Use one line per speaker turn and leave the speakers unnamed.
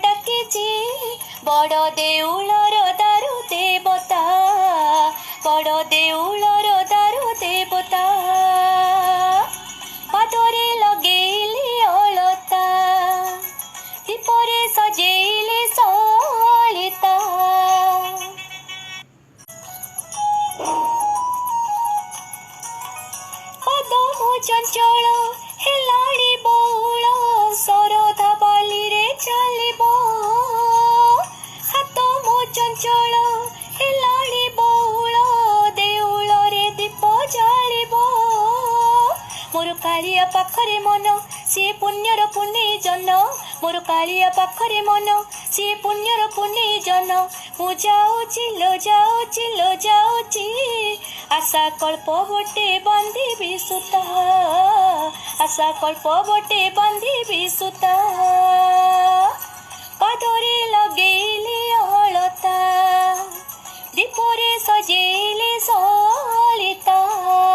ଡାକିଛି ବଡ଼ ଦେଉଳର ଦାରୁ ଦେବତା, ବଡ଼ ଦେଉଳର ଦାରୁ ଦେବତା। ପାଦରେ ଲଗେଇଲି ଅଳତା, ଦୀପରେ ସଜେଇଲି ସଳିତା। ପଦମ ଚଞ୍ଚଳ ହେଲାଣି ବଉଳ, ଶରଧା ବାଲିରେ ଚାଲିବ। ହାତ ମୋ ଚଞ୍ଚଳ ହେଲାଣି ବଉଳ, ଦେଉଳରେ ଦୀପ ଜାଳିବ। ମୋର କାଳିଆ ପାଖରେ ମନ, ସିଏ ପୁଣ୍ୟର ପୁନେଇ ଜନ। ମୋର କାଳିଆ ପାଖରେ ମନ, ସିଏ ପୁଣ୍ୟର ପୁନେଇ ଜନ। ମୁଁ ଯାଉଛି ଲୋ ଯାଉଛି ଲୋ ଯାଉଛି, ଆଶା କଳ୍ପ ଗୋଟେ ବାନ୍ଧିବି ସୂତା, ଆଶା କଳ୍ପ ଗୋଟେ ବାନ୍ଧିବି ସୂତା।